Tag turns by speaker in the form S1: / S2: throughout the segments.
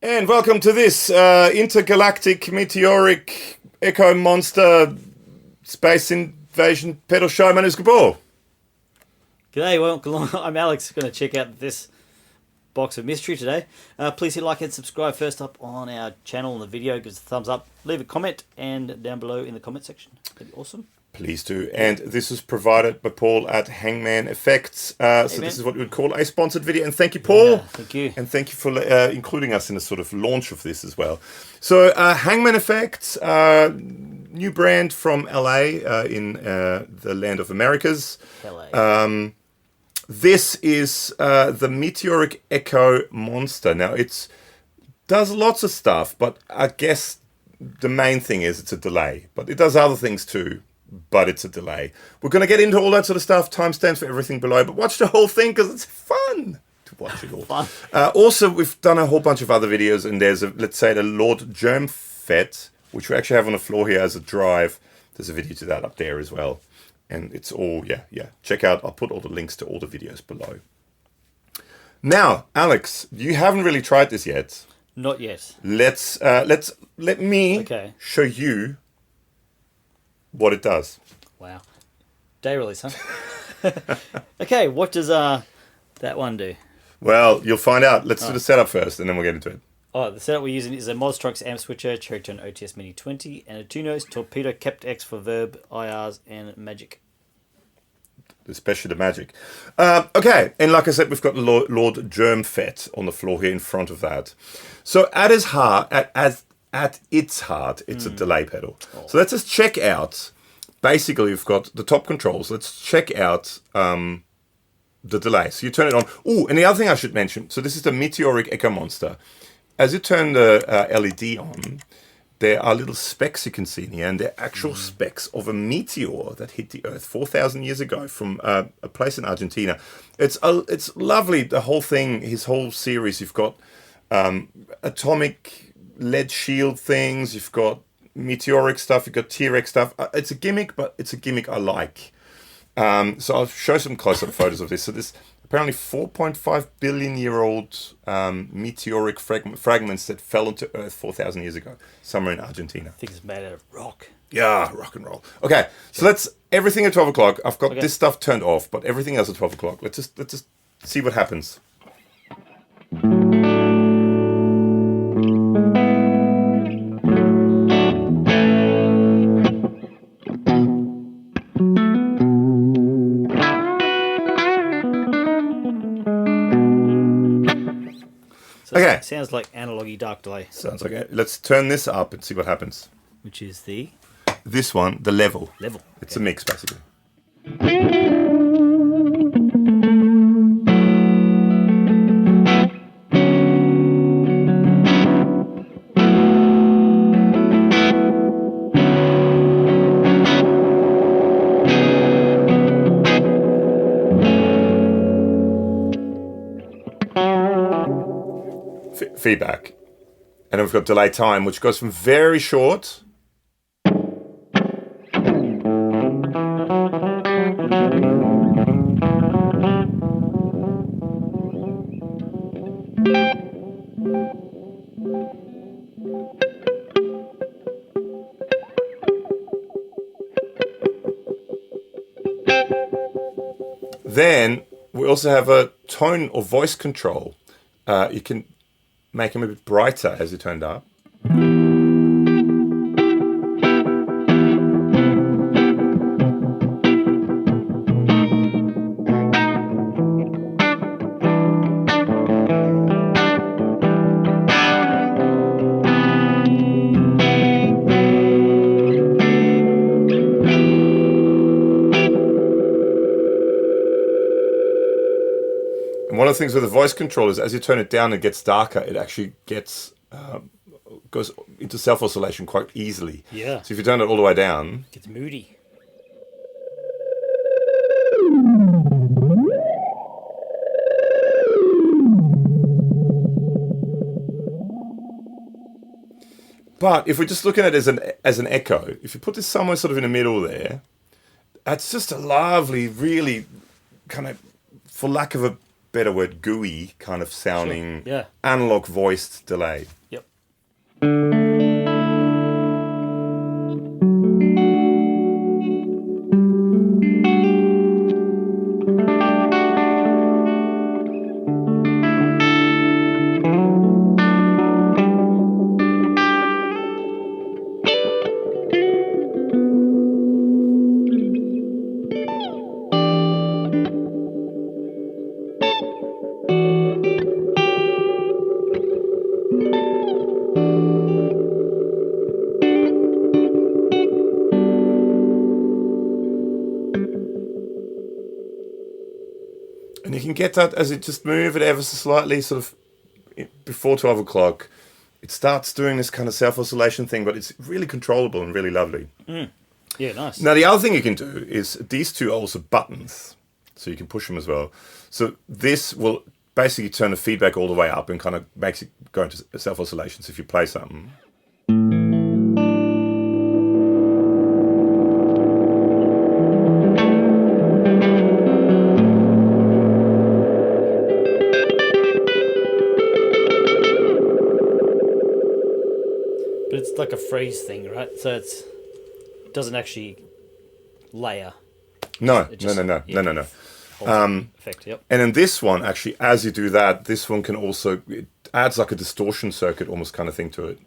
S1: And welcome to this intergalactic meteoric echo monster space invasion pedal show. My name is Gabor.
S2: G'day, welcome along. I'm Alex. Going to check out this box of mystery today. Please hit like and subscribe first up on our channel and the video. Give us a thumbs up. Leave a comment and down below in the comment section. That'd be awesome.
S1: Please do. And this is provided by Paul at HangmanFX. So this is what we would call a sponsored video. And thank you, Paul.
S2: Yeah, thank you.
S1: And thank you for including us in a sort of launch of this as well. So HangmanFX, new brand from LA in the land of Americas.
S2: LA.
S1: This is the Meteoric Echo Monster. Now, it does lots of stuff, but I guess the main thing is it's a delay. But it does other things too, but it's a delay. We're going to get into all that sort of stuff, timestamps for everything below, but watch the whole thing because it's fun to watch it all. Also, we've done a whole bunch of other videos, and there's, let's say, the Lord Germfett, which we actually have on the floor here as a drive. There's a video to that up there as well. And it's all, yeah. Check out, I'll put all the links to all the videos below. Now, Alex, you haven't really tried this yet.
S2: Not yet.
S1: Let me show you what it does.
S2: Wow. Day release, huh? Okay, what does that one do?
S1: Well, you'll find out. Let's do the setup first, and then we'll get into it.
S2: Oh, the setup we're using is a Mozztronics Amp Switcher, Cherry Tone OTS Mini 20, and a 2-nose Torpedo Captor X for Verb, IRs, and Magic.
S1: Especially the Magic. Okay, and like I said, we've got Lord Germfett on the floor here in front of that. So at its heart, it's a delay pedal. Oh. So let's just check out. Basically, we've got the top controls. Let's check out the delay. So you turn it on. Oh, and the other thing I should mention. So this is the Meteoric Echo Monster. As you turn the LED on, there are little specks you can see in here, and they're actual specks of a meteor that hit the Earth 4,000 years ago from a place in Argentina. It's lovely, the whole thing, his whole series. You've got atomic lead shield things, you've got meteoric stuff, you've got T-Rex stuff. It's a gimmick, but it's a gimmick I like. So I'll show some close-up photos of this. So this apparently 4.5 billion year old meteoric fragments that fell onto Earth 4,000 years ago, somewhere in Argentina.
S2: I think it's made out of rock.
S1: Yeah, rock and roll. Okay, so let's everything at 12 o'clock. I've got this stuff turned off, but everything else at 12 o'clock. Let's just see what happens. Okay.
S2: Sounds like analog-y dark delay.
S1: Sounds like it. Let's turn this up and see what happens.
S2: Which is
S1: this one, the level.
S2: Level.
S1: It's a mix, basically. Feedback. And then we've got delay time, which goes from very short then we also have a tone or voice control. You can make them a bit brighter as it turned up. One of the things with the voice control is as you turn it down and it gets darker, it actually gets goes into self-oscillation quite easily.
S2: Yeah.
S1: So if you turn it all the way down,
S2: it gets moody.
S1: But if we're just looking at it as an echo, if you put this somewhere sort of in the middle there, that's just a lovely, really kind of, for lack of a better word, gooey kind of sounding
S2: Sure. Yeah.
S1: analog voiced delay.
S2: Yep.
S1: And you can get that as it just move it ever so slightly, sort of before 12 o'clock. It starts doing this kind of self-oscillation thing, but it's really controllable and really lovely.
S2: Yeah, nice.
S1: Now, the other thing you can do is these two are also buttons, so you can push them as well. So this will basically turn the feedback all the way up and kind of makes it go into self-oscillation. So if you play something...
S2: But it's like a freeze thing, right? So it doesn't actually layer.
S1: No.
S2: Effect, yep.
S1: And in this one, actually, as you do that, this one can also... It adds like a distortion circuit almost kind of thing to it.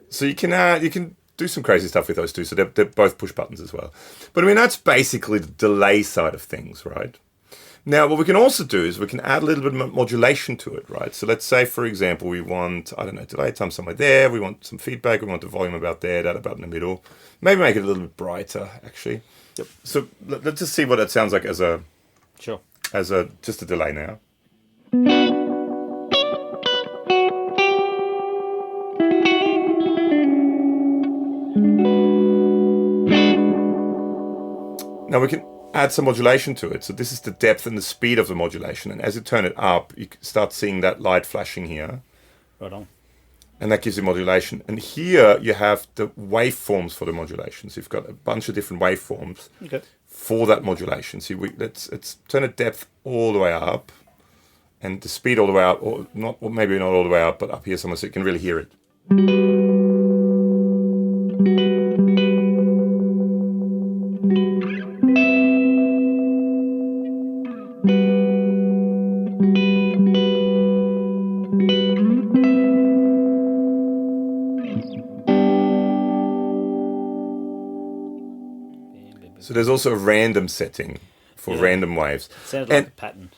S1: So you can do some crazy stuff with those two. So they're both push buttons as well. But I mean, that's basically the delay side of things, right? Now, what we can also do is we can add a little bit of modulation to it, right? So let's say, for example, we want, I don't know, delay time somewhere there. We want some feedback. We want the volume about there, that about in the middle. Maybe make it a little bit brighter, actually.
S2: Yep.
S1: So let's just see what it sounds like as a just a delay now. Now we can add some modulation to it. So this is the depth and the speed of the modulation. And as you turn it up, you start seeing that light flashing here.
S2: Right on.
S1: And that gives you modulation. And here you have the waveforms for the modulation. So you've got a bunch of different waveforms for that modulation. So let's turn the depth all the way up and the speed all the way up, or maybe not all the way up, but up here somewhere so you can really hear it. So there's also a random setting for random waves.
S2: Sounds like a pattern.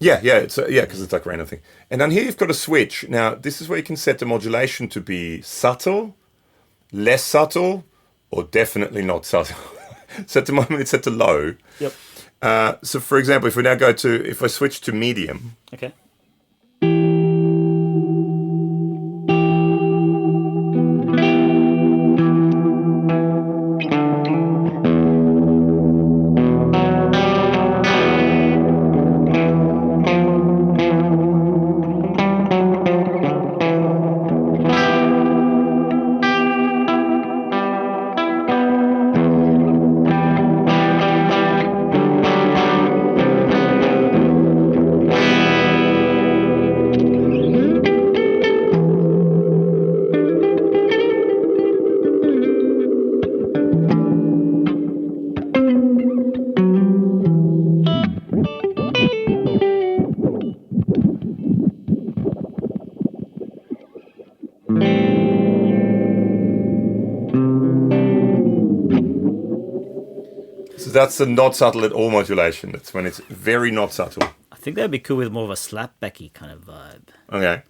S1: Yeah, because it's like a random thing. And down here you've got a switch. Now this is where you can set the modulation to be subtle, less subtle, or definitely not subtle. So at the moment it's set to low.
S2: Yep.
S1: So for example, if I switch to medium.
S2: Okay.
S1: That's the not subtle at all modulation. That's when it's very not subtle.
S2: I think that'd be cool with more of a slapbacky kind of vibe.
S1: Okay.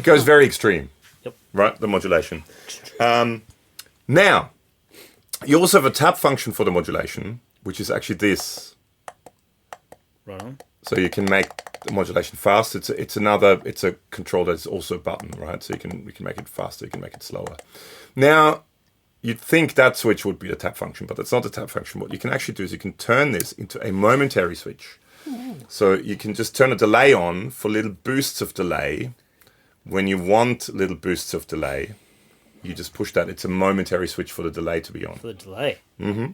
S1: goes very extreme.
S2: Yep.
S1: Right, the modulation. Now, you also have a tap function for the modulation, which is actually this.
S2: Right on.
S1: So you can make the modulation fast. It's a control that's also a button, right? So we can make it faster, you can make it slower. Now, you'd think that switch would be a tap function, but it's not a tap function. What you can actually do is you can turn this into a momentary switch. So you can just turn a delay on for little boosts of delay. When you want little boosts of delay, you just push that. It's a momentary switch for the delay to be on.
S2: For the delay.
S1: Mm-hmm.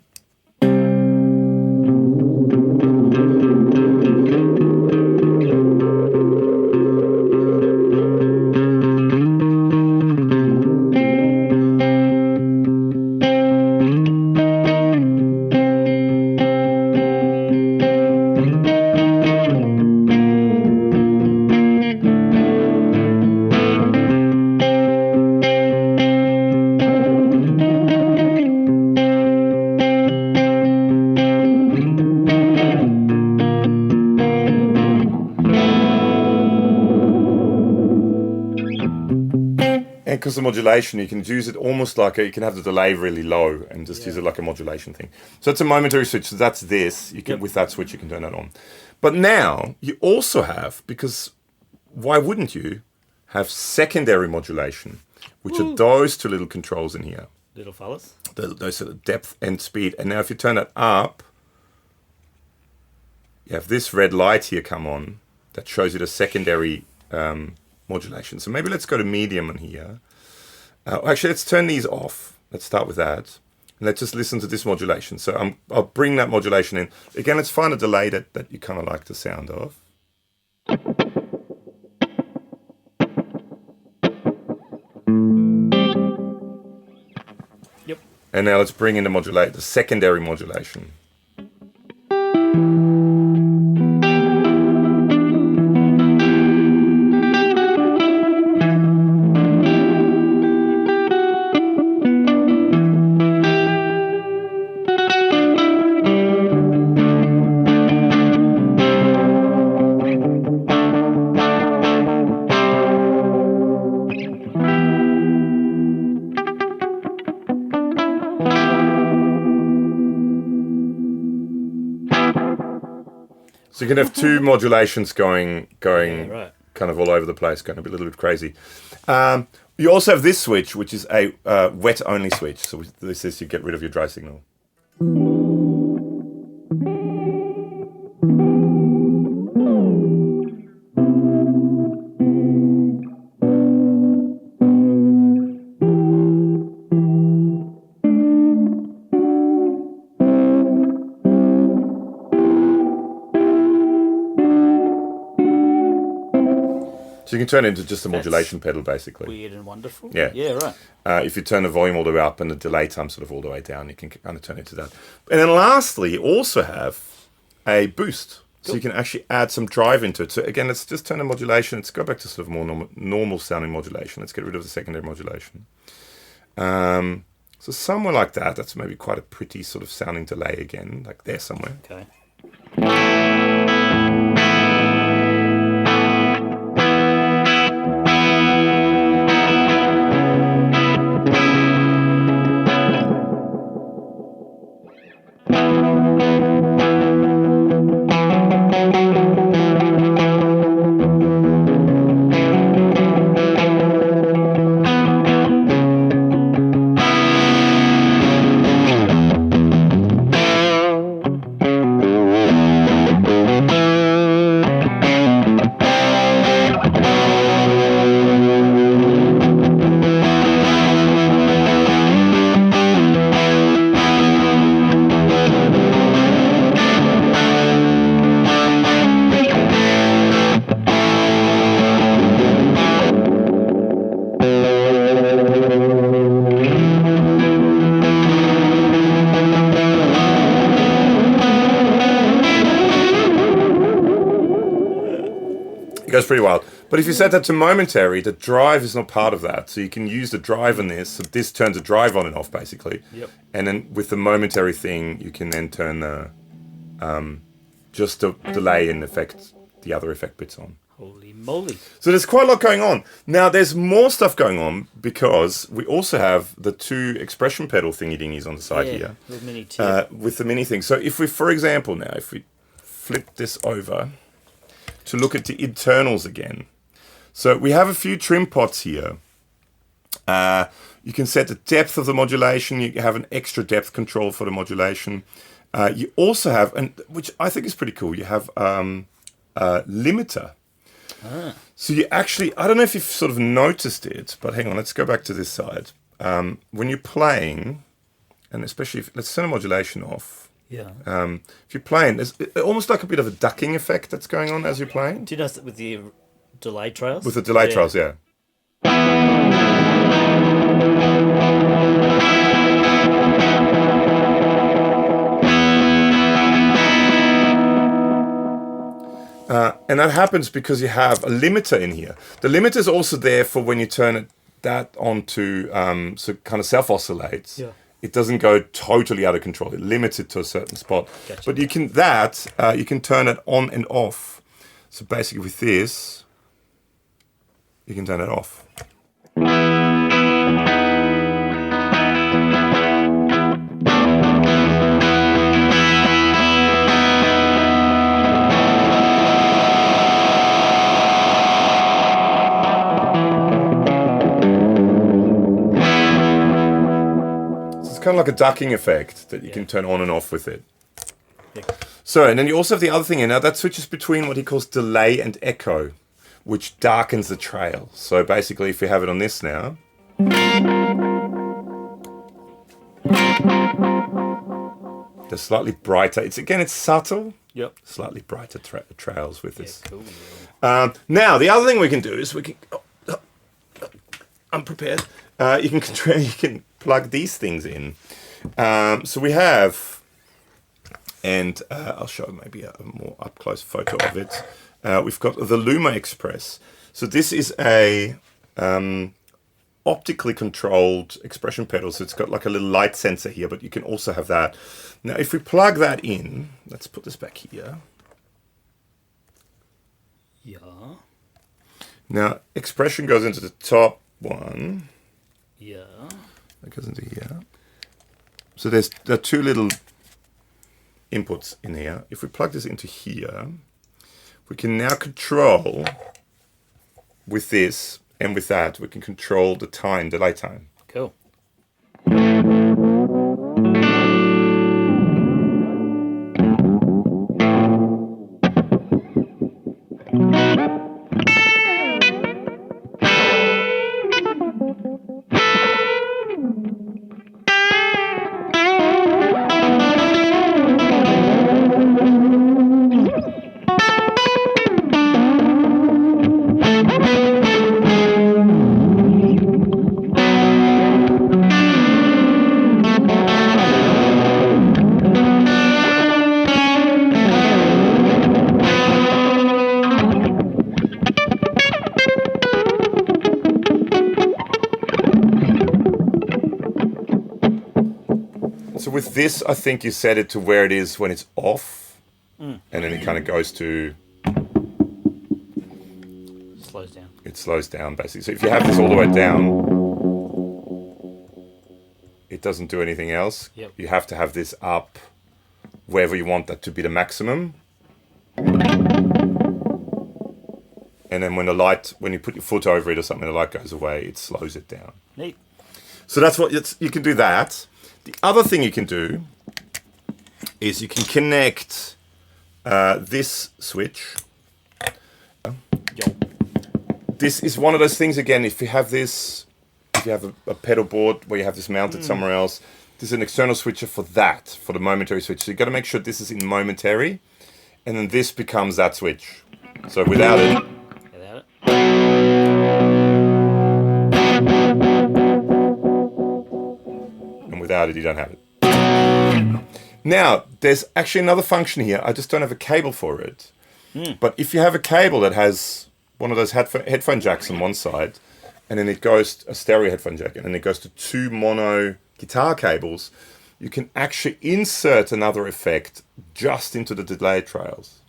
S1: Because the modulation, you can use it almost like you can have the delay really low and just use it like a modulation thing. So it's a momentary switch. So that's this. You can with that switch, you can turn that on. But now you also have, because why wouldn't you have secondary modulation, which are those two little controls in here.
S2: Little fellas.
S1: Those sort of depth and speed. And now if you turn it up, you have this red light here come on that shows you the secondary modulation. So maybe let's go to medium on here. Actually, let's turn these off. Let's start with that. And let's just listen to this modulation. So I'll bring that modulation in. Again, let's find a delay that you kind of like the sound of.
S2: Yep.
S1: And now let's bring in the secondary modulation. So you can have two modulations going
S2: right.
S1: kind of all over the place, going to be a little bit crazy. You also have this switch, which is a wet-only switch. So this is you get rid of your dry signal. So you can turn it into just a modulation pedal, basically.
S2: Weird and wonderful.
S1: Yeah.
S2: Yeah, right.
S1: If you turn the volume all the way up and the delay time sort of all the way down, you can kind of turn it to that. And then lastly, you also have a boost. So you can actually add some drive into it. So again, let's just turn the modulation. Let's go back to sort of more normal sounding modulation. Let's get rid of the secondary modulation. So somewhere like that, that's maybe quite a pretty sort of sounding delay again, like there somewhere.
S2: Okay.
S1: It goes pretty wild. But if you set that to momentary, the drive is not part of that. So you can use the drive on this. So this turns the drive on and off, basically.
S2: Yep.
S1: And then with the momentary thing, you can then turn the just the delay and effect, the other effect bits on.
S2: Holy moly.
S1: So there's quite a lot going on. Now, there's more stuff going on because we also have the 2 expression pedal thingy-dingies on the side here.
S2: With mini tip.
S1: With the mini thing. So if we, for example, now, if we flip this over to look at the internals again. So we have a few trim pots here. You can set the depth of the modulation. You have an extra depth control for the modulation. You also have, and which I think is pretty cool, you have a limiter. So you actually, I don't know if you've sort of noticed it, but hang on, let's go back to this side. When you're playing, and especially if, let's turn the modulation off.
S2: Yeah.
S1: If you're playing, there's almost like a bit of a ducking effect that's going on as you're playing.
S2: Do you notice that with the delay trails?
S1: With the delay trails, yeah. And that happens because you have a limiter in here. The limiter is also there for when you turn that on to so it kind of self-oscillates.
S2: Yeah.
S1: It doesn't go totally out of control. It limits it to a certain spot.
S2: Gotcha.
S1: But you can you can turn it on and off. So basically with this, you can turn it off. Kind of like a ducking effect that you can turn on and off with it.
S2: Yeah.
S1: So, and then you also have the other thing here. Now that switches between what he calls delay and echo, which darkens the trail. So basically, if you have it on this now, they're slightly brighter. It's subtle.
S2: Yep.
S1: Slightly brighter trails with this.
S2: Cool.
S1: Now the other thing we can do is we can. I'm prepared. You can plug these things in. So we have, and I'll show maybe a more up-close photo of it. We've got the Luma Express. So this is a optically controlled expression pedal. So it's got like a little light sensor here, but you can also have that. Now, if we plug that in, let's put this back here.
S2: Yeah.
S1: Now, expression goes into the top one.
S2: Yeah.
S1: That goes into here. So there are 2 little inputs in here. If we plug this into here, we can now control with this and with that, we can control the time, delay time.
S2: Cool.
S1: So with this, I think you set it to where it is when it's off, and then it kind of goes to...
S2: Slows down.
S1: It slows down, basically. So if you have this all the way down, it doesn't do anything else.
S2: Yep.
S1: You have to have this up wherever you want that to be the maximum. And then when you put your foot over it or something, the light goes away, it slows it down.
S2: Neat.
S1: So that's what you can do that. The other thing you can do is you can connect this switch.
S2: Yo.
S1: This is one of those things, again, if you have a pedal board where you have this mounted somewhere else, this is an external switcher for that, for the momentary switch. So you've got to make sure this is in momentary, and then this becomes that switch. So without it... Without it, you don't have it. Now, there's actually another function here. I just don't have a cable for it. But if you have a cable that has one of those headphone jacks on one side, and then it goes a stereo headphone jack, and then it goes to 2 mono guitar cables, you can actually insert another effect just into the delay trails.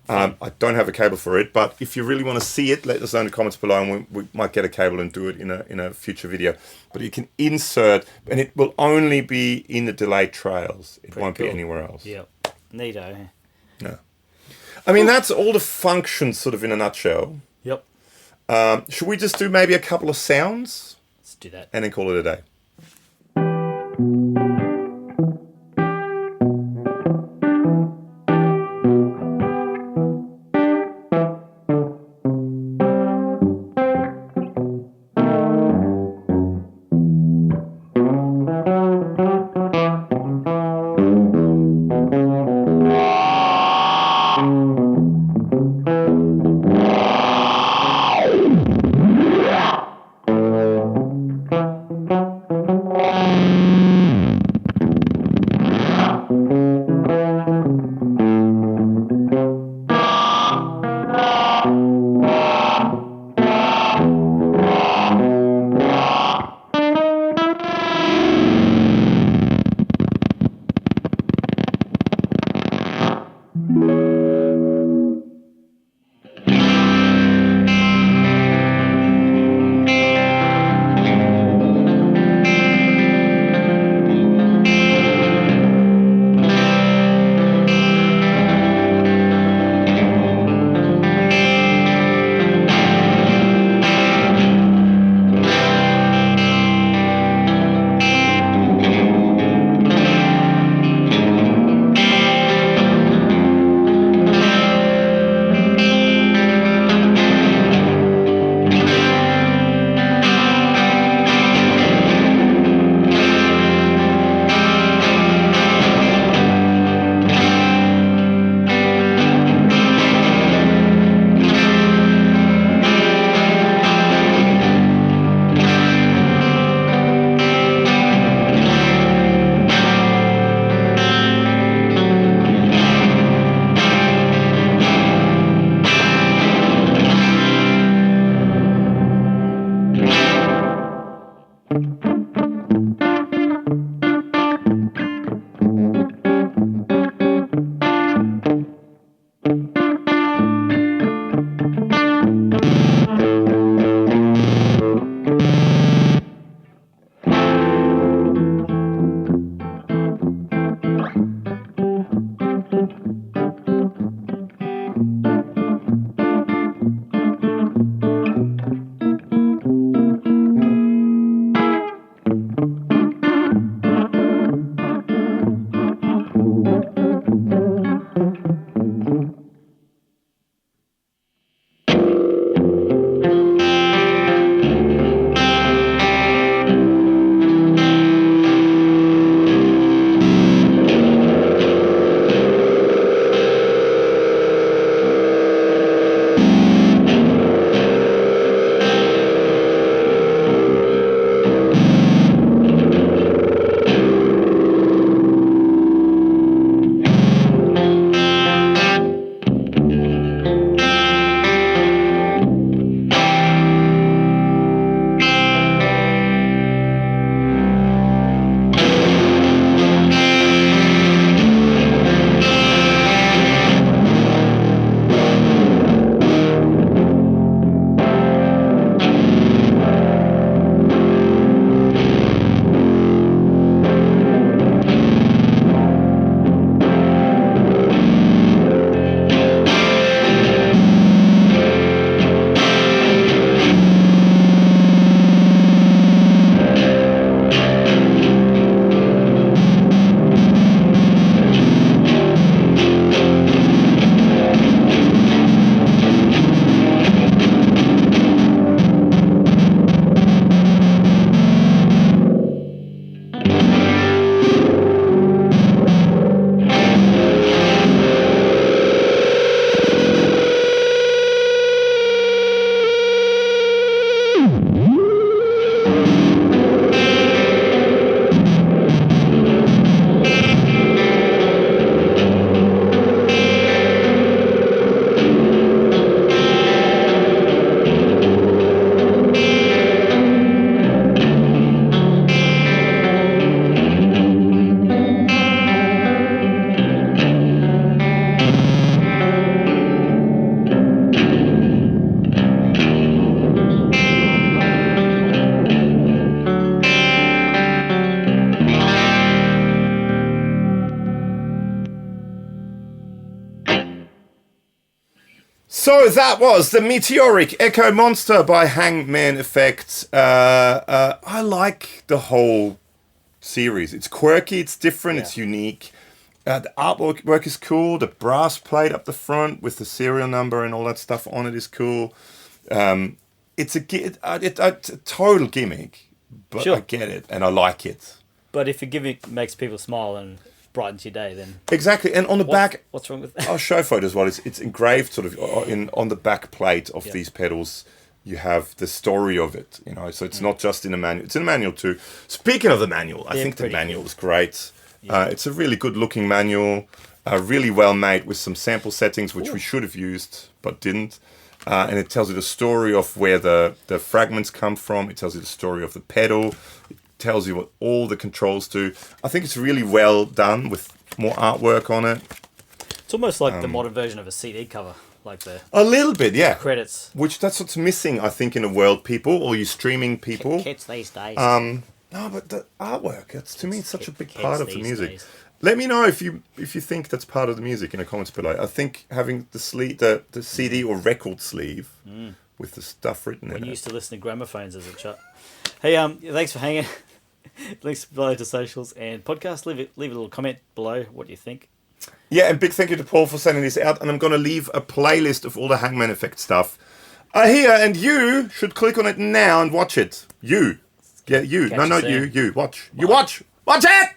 S1: I don't have a cable for it, but if you really want to see it, let us know in the comments below, and we might get a cable and do it in a future video. But you can insert, and it will only be in the delay trails. It won't be anywhere else.
S2: Yep. Neato.
S1: No. I mean, that's all the functions sort of in a nutshell.
S2: Yep.
S1: Should we just do maybe a couple of sounds?
S2: Let's do that.
S1: And then call it a day. So that was the Meteoric Echo Monster by HangmanFX. I like the whole series. It's quirky, it's different, it's unique. The artwork is cool. The brass plate up the front with the serial number and all that stuff on it is cool. It's a total gimmick, but I get it and I like it.
S2: But if a gimmick makes people smile and brightens your day, then
S1: exactly. And on the back,
S2: what's wrong with that?
S1: I'll show photos. Well, it's engraved sort of on the back plate of these pedals. You have the story of it, so it's not just in a manual. It's in a manual too. Speaking of the manual, I think the manual is great. It's a really good looking manual, really well made with some sample settings, which we should have used but didn't. And it tells you the story of where the fragments come from. It tells you the story of the pedal. It tells you what all the controls do. I think it's really well done with more artwork on it.
S2: It's almost like the modern version of a CD cover. Like
S1: a little bit, yeah.
S2: Credits.
S1: That's what's missing, I think, in the world, people, or you streaming people.
S2: Kids these days.
S1: No, but the artwork, to me, it's such a big part of the music. Days. Let me know if you think that's part of the music in the comments below. I think having the CD or record sleeve with the stuff written in it.
S2: We used to listen to gramophones as a child. Hey, thanks for hanging. Links below to socials and podcast. Leave a little comment below what you think.
S1: Yeah, and big thank you to Paul for sending this out. And I'm going to leave a playlist of all the HangmanFX stuff here, and you should click on it now and watch it. You. Yeah, you. No, not you. You. Watch. You watch. Watch it!